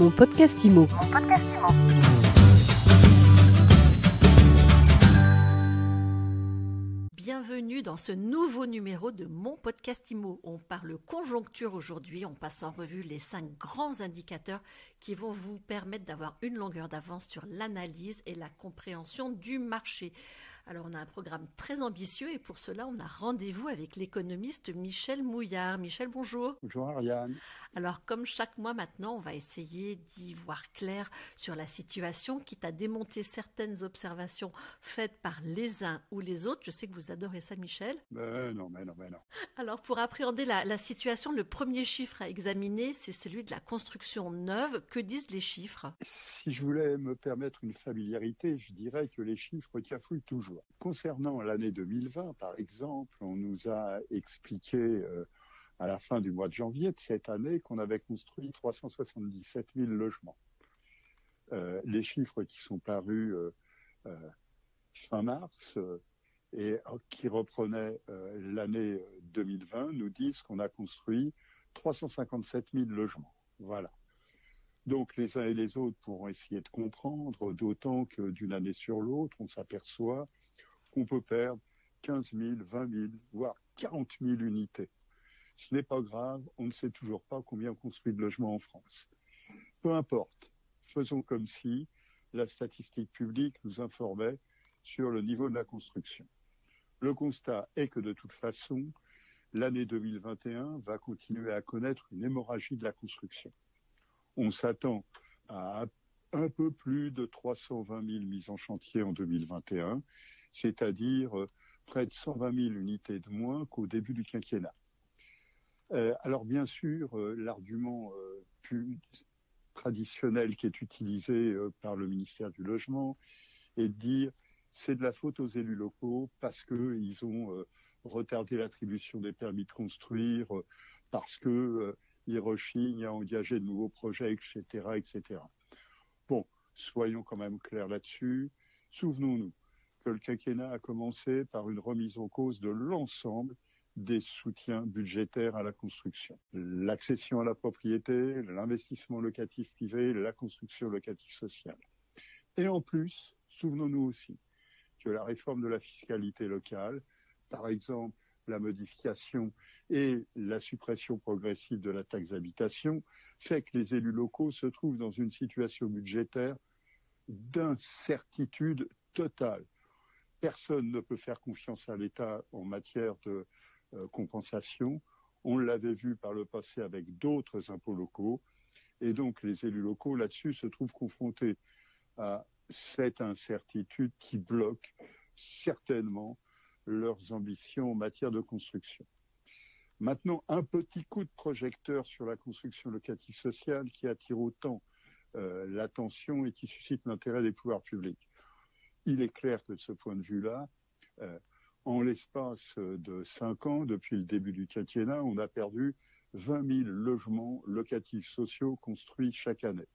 Mon podcast IMO. Bienvenue dans ce nouveau numéro de Mon podcast IMO. On parle conjoncture aujourd'hui, on passe en revue les 5 grands indicateurs qui vont vous permettre d'avoir une longueur d'avance sur l'analyse et la compréhension du marché. Alors on a un programme très ambitieux et pour cela on a rendez-vous avec l'économiste Michel Mouillard. Michel, bonjour. Bonjour Ariane. Alors comme chaque mois maintenant, on va essayer d'y voir clair sur la situation, quitte à démonter certaines observations faites par les uns ou les autres. Je sais que vous adorez ça, Michel. Non. Alors pour appréhender la situation, le premier chiffre à examiner, c'est celui de la construction neuve. Que disent les chiffres ? Si je voulais me permettre une familiarité, je dirais que les chiffres cafouillent toujours. Concernant l'année 2020, par exemple, on nous a expliqué à la fin du mois de janvier de cette année qu'on avait construit 377 000 logements. Les chiffres qui sont parus fin mars et qui reprenaient l'année 2020 nous disent qu'on a construit 357 000 logements. Voilà. Donc les uns et les autres pourront essayer de comprendre, d'autant que d'une année sur l'autre, on s'aperçoit qu'on peut perdre 15 000, 20 000, voire 40 000 unités. Ce n'est pas grave, on ne sait toujours pas combien on construit de logements en France. Peu importe, faisons comme si la statistique publique nous informait sur le niveau de la construction. Le constat est que de toute façon, l'année 2021 va continuer à connaître une hémorragie de la construction. On s'attend à un peu plus de 320 000 mises en chantier en 2021, c'est-à-dire près de 120 000 unités de moins qu'au début du quinquennat. Alors bien sûr, l'argument plus traditionnel qui est utilisé par le ministère du Logement est de dire c'est de la faute aux élus locaux parce qu'ils ont retardé l'attribution des permis de construire, parce qu'ils rechignent à engager de nouveaux projets, etc. Bon, soyons quand même clairs là-dessus. Souvenons-nous que le quinquennat a commencé par une remise en cause de l'ensemble des soutiens budgétaires à la construction. L'accession à la propriété, l'investissement locatif privé, la construction locative sociale. Et en plus, souvenons-nous aussi que la réforme de la fiscalité locale, par exemple la modification et la suppression progressive de la taxe d'habitation, fait que les élus locaux se trouvent dans une situation budgétaire d'incertitude totale. Personne ne peut faire confiance à l'État en matière de compensation. On l'avait vu par le passé avec d'autres impôts locaux. Et donc, les élus locaux, là-dessus, se trouvent confrontés à cette incertitude qui bloque certainement leurs ambitions en matière de construction. Maintenant, un petit coup de projecteur sur la construction locative sociale qui attire autant l'attention et qui suscite l'intérêt des pouvoirs publics. Il est clair que de ce point de vue-là, en l'espace de 5 ans, depuis le début du quinquennat, on a perdu 20 000 logements locatifs sociaux construits chaque année.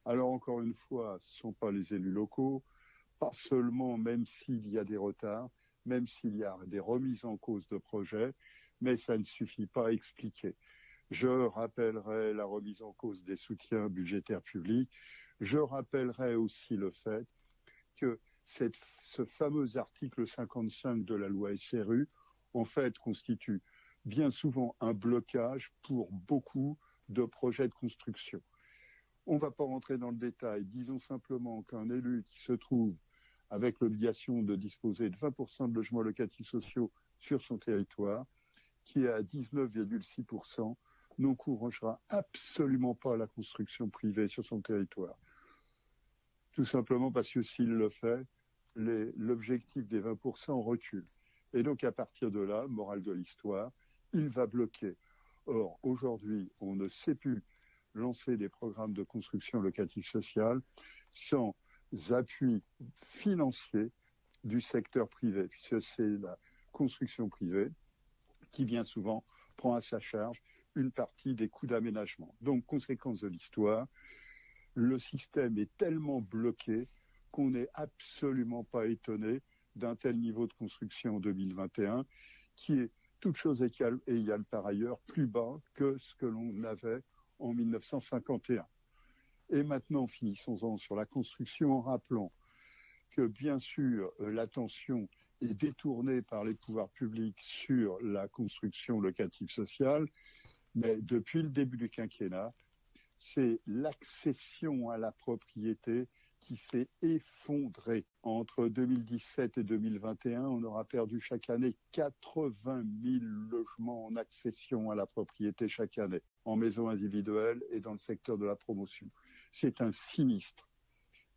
Alors encore une fois, ce ne sont pas les élus locaux, pas seulement, même s'il y a des retards, même s'il y a des remises en cause de projets, mais ça ne suffit pas à expliquer. Je rappellerai la remise en cause des soutiens budgétaires publics. Je rappellerai aussi le fait que ce fameux article 55 de la loi SRU, en fait, constitue bien souvent un blocage pour beaucoup de projets de construction. On ne va pas rentrer dans le détail. Disons simplement qu'un élu qui se trouve avec l'obligation de disposer de 20% de logements locatifs sociaux sur son territoire, qui est à 19,6%, n'encouragera absolument pas la construction privée sur son territoire. Tout simplement parce que s'il le fait, l'objectif des 20% recule. Et donc à partir de là, morale de l'histoire, il va bloquer. Or, aujourd'hui, on ne sait plus lancer des programmes de construction locative sociale sans appui financier du secteur privé, puisque c'est la construction privée qui bien souvent prend à sa charge une partie des coûts d'aménagement. Donc, conséquence de l'histoire, le système est tellement bloqué qu'on n'est absolument pas étonné d'un tel niveau de construction en 2021, qui est toute chose égale par ailleurs plus bas que ce que l'on avait en 1951. Et maintenant, finissons-en sur la construction en rappelant que, bien sûr, l'attention est détournée par les pouvoirs publics sur la construction locative sociale, mais depuis le début du quinquennat, c'est l'accession à la propriété qui s'est effondrée. Entre 2017 et 2021, on aura perdu chaque année 80 000 logements en accession à la propriété chaque année, en maison individuelle et dans le secteur de la promotion. C'est un sinistre.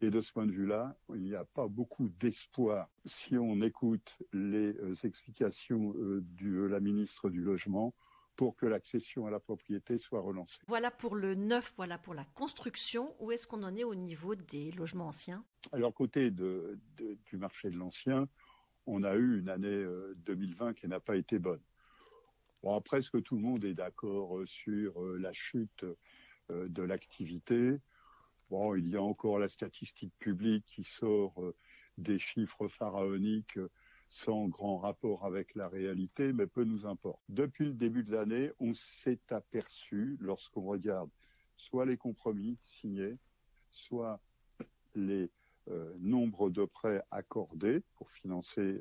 Et de ce point de vue-là, il n'y a pas beaucoup d'espoir. Si on écoute les explications de la ministre du Logement, pour que l'accession à la propriété soit relancée. Voilà pour le neuf, voilà pour la construction. Où est-ce qu'on en est au niveau des logements anciens ? Alors, côté du marché de l'ancien, on a eu une année 2020 qui n'a pas été bonne. Bon, presque tout le monde est d'accord sur la chute de l'activité. Bon, il y a encore la statistique publique qui sort des chiffres pharaoniques sans grand rapport avec la réalité, mais peu nous importe. Depuis le début de l'année, on s'est aperçu, lorsqu'on regarde soit les compromis signés, soit les nombres de prêts accordés pour financer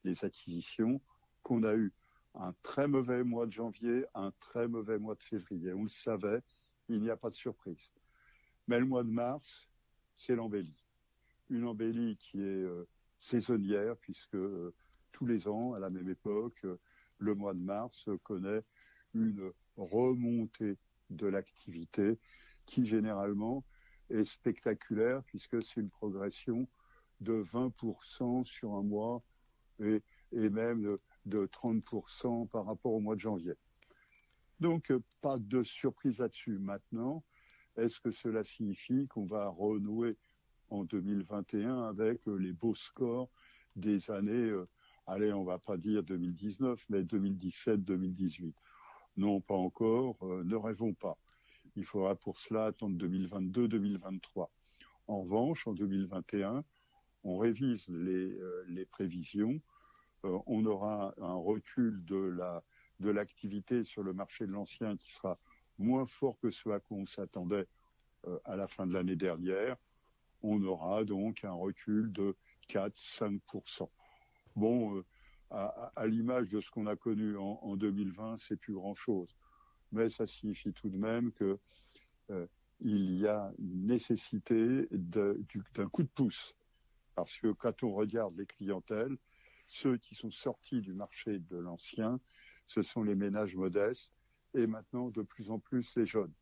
les acquisitions, qu'on a eu un très mauvais mois de janvier, un très mauvais mois de février. On le savait, il n'y a pas de surprise. Mais le mois de mars, c'est l'embellie. Une embellie qui est saisonnière, puisque tous les ans, à la même époque, le mois de mars connaît une remontée de l'activité qui généralement est spectaculaire, puisque c'est une progression de 20% sur un mois et même de 30% par rapport au mois de janvier. Donc, pas de surprise là-dessus. Maintenant, est-ce que cela signifie qu'on va renouer en 2021 avec les beaux scores des années, allez, on va pas dire 2019, mais 2017-2018? Non, pas encore, ne rêvons pas. Il faudra pour cela attendre 2022-2023. En revanche, en 2021, on révise les prévisions. On aura un recul de l'activité sur le marché de l'ancien qui sera moins fort que ce à quoi on s'attendait à la fin de l'année dernière. On aura donc un recul de 4-5%. Bon, à l'image de ce qu'on a connu en 2020, c'est plus grand-chose. Mais ça signifie tout de même que il y a une nécessité d'un coup de pouce. Parce que quand on regarde les clientèles, ceux qui sont sortis du marché de l'ancien, ce sont les ménages modestes et maintenant de plus en plus les jeunes.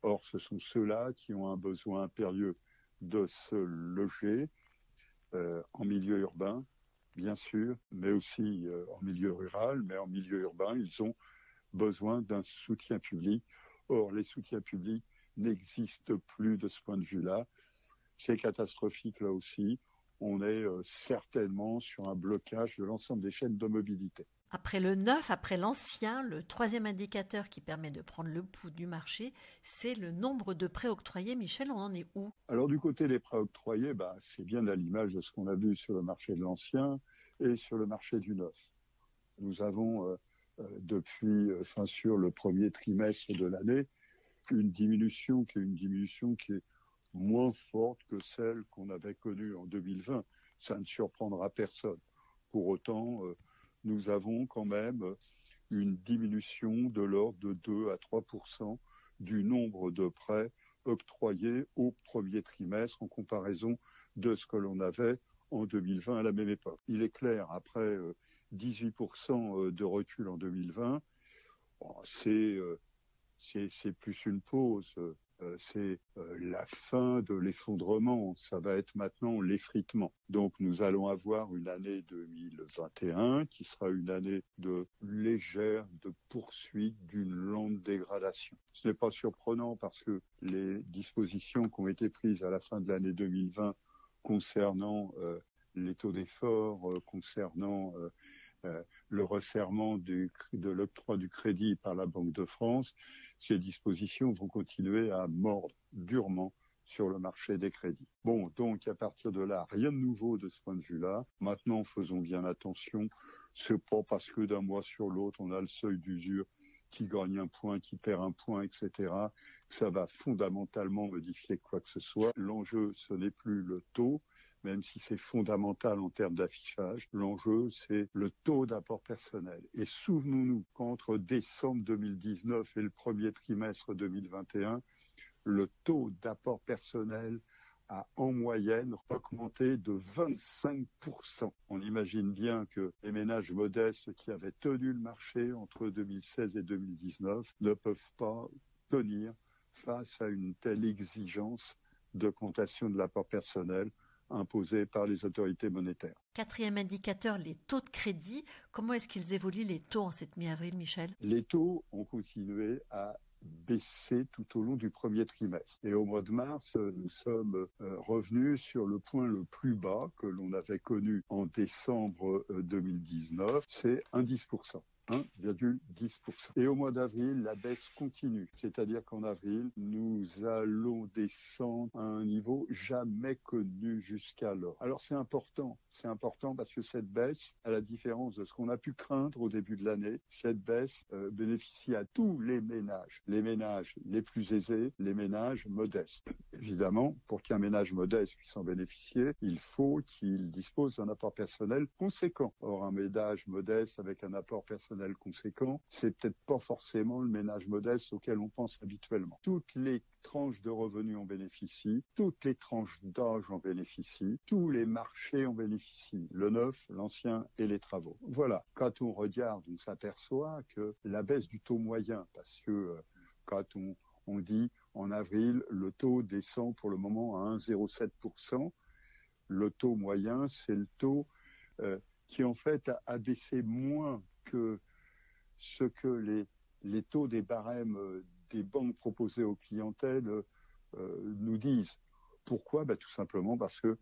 Or, ce sont ceux-là qui ont un besoin impérieux de se loger en milieu urbain, bien sûr, mais aussi en milieu rural. Mais en milieu urbain, ils ont besoin d'un soutien public. Or, les soutiens publics n'existent plus de ce point de vue-là. C'est catastrophique là aussi. On est certainement sur un blocage de l'ensemble des chaînes de mobilité. Après le neuf, après l'ancien, le troisième indicateur qui permet de prendre le pouls du marché, c'est le nombre de prêts octroyés. Michel, on en est où ? Alors du côté des prêts octroyés, c'est bien à l'image de ce qu'on a vu sur le marché de l'ancien et sur le marché du neuf. Nous avons depuis sur le premier trimestre de l'année une diminution qui est moins forte que celle qu'on avait connue en 2020. Ça ne surprendra personne. Pour autant, nous avons quand même une diminution de l'ordre de 2 à 3% du nombre de prêts octroyés au premier trimestre en comparaison de ce que l'on avait en 2020 à la même époque. Il est clair, après 18% de recul en 2020, c'est plus une pause. C'est la fin de l'effondrement. Ça va être maintenant l'effritement. Donc nous allons avoir une année 2021 qui sera une année de légère, de poursuite d'une lente dégradation. Ce n'est pas surprenant parce que les dispositions qui ont été prises à la fin de l'année 2020 concernant les taux d'effort, concernant le resserrement de l'octroi du crédit par la Banque de France, ces dispositions vont continuer à mordre durement sur le marché des crédits. Bon, donc à partir de là, rien de nouveau de ce point de vue-là. Maintenant, faisons bien attention. C'est pas parce que d'un mois sur l'autre, on a le seuil d'usure qui gagne un point, qui perd un point, etc., ça va fondamentalement modifier quoi que ce soit. L'enjeu, ce n'est plus le taux, même si c'est fondamental en termes d'affichage. L'enjeu, c'est le taux d'apport personnel. Et souvenons-nous qu'entre décembre 2019 et le premier trimestre 2021, le taux d'apport personnel a en moyenne augmenté de 25%. On imagine bien que les ménages modestes qui avaient tenu le marché entre 2016 et 2019 ne peuvent pas tenir face à une telle exigence d'augmentation de l'apport personnel imposée par les autorités monétaires. Quatrième indicateur, les taux de crédit. Comment est-ce qu'ils évoluent les taux en cette mi-avril, Michel? Les taux ont continué à baissé tout au long du premier trimestre. Et au mois de mars, nous sommes revenus sur le point le plus bas que l'on avait connu en décembre 2019, c'est 1,10%. 1,10%. Et au mois d'avril, la baisse continue. C'est-à-dire qu'en avril, nous allons descendre à un niveau jamais connu jusqu'alors. Alors c'est important parce que cette baisse, à la différence de ce qu'on a pu craindre au début de l'année, cette baisse bénéficie à tous les ménages les plus aisés, les ménages modestes. Évidemment, pour qu'un ménage modeste puisse en bénéficier, il faut qu'il dispose d'un apport personnel conséquent. Or, un ménage modeste avec un apport personnel conséquent, c'est peut-être pas forcément le ménage modeste auquel on pense habituellement. Toutes les tranches de revenus en bénéficient, toutes les tranches d'âge en bénéficient, tous les marchés en bénéficient, le neuf, l'ancien et les travaux. Voilà, quand on regarde, on s'aperçoit que la baisse du taux moyen, parce que quand on dit en avril, le taux descend pour le moment à 1,07%, le taux moyen, c'est le taux qui en fait a baissé moins que ce que les taux des barèmes des banques proposées aux clientèles nous disent. Pourquoi ? Tout simplement parce que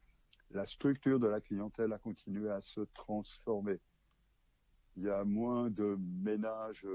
la structure de la clientèle a continué à se transformer. Il y a moins de ménages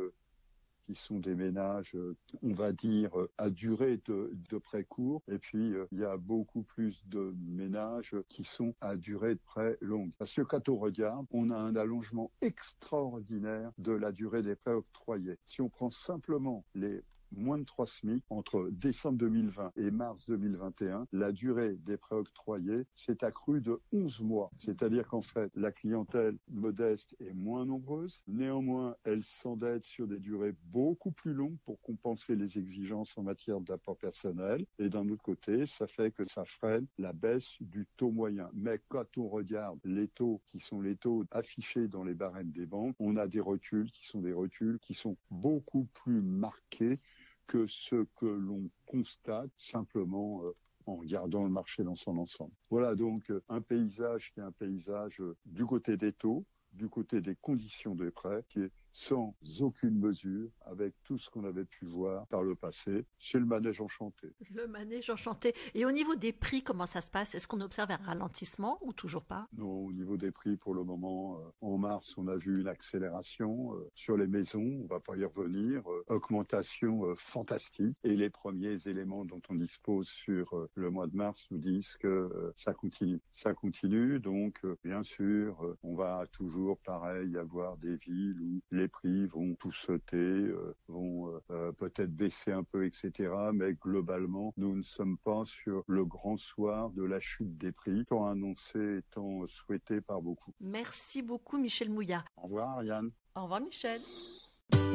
qui sont des ménages, on va dire, à durée de prêt court. Et puis, il y a beaucoup plus de ménages qui sont à durée de prêt longue. Parce que quand on regarde, on a un allongement extraordinaire de la durée des prêts octroyés. Si on prend simplement les moins de 3 SMIC, entre décembre 2020 et mars 2021, la durée des prêts octroyés s'est accrue de 11 mois. C'est-à-dire qu'en fait, la clientèle modeste est moins nombreuse. Néanmoins, elle s'endette sur des durées beaucoup plus longues pour compenser les exigences en matière d'apport personnel. Et d'un autre côté, ça fait que ça freine la baisse du taux moyen. Mais quand on regarde les taux qui sont les taux affichés dans les barèmes des banques, on a des reculs qui sont beaucoup plus marqués que ce que l'on constate simplement en regardant le marché dans son ensemble. Voilà donc un paysage qui est un paysage du côté des taux, du côté des conditions de prêt, qui est sans aucune mesure avec tout ce qu'on avait pu voir par le passé. C'est le manège enchanté. Le manège enchanté. Et au niveau des prix, comment ça se passe ? Est-ce qu'on observe un ralentissement ou toujours pas ? Non, au niveau des prix, pour le moment, en mars, on a vu une accélération sur les maisons. On va pas y revenir. Augmentation fantastique. Et les premiers éléments dont on dispose sur le mois de mars nous disent que ça continue. Ça continue. Donc, bien sûr, on va toujours, pareil, avoir des villes où les prix vont tout sauter, vont peut-être baisser un peu, etc. Mais globalement, nous ne sommes pas sur le grand soir de la chute des prix, tant annoncé, tant souhaité par beaucoup. Merci beaucoup, Michel Mouillard. Au revoir, Ariane. Au revoir, Michel.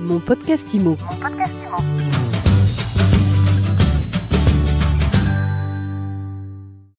Mon podcast IMO.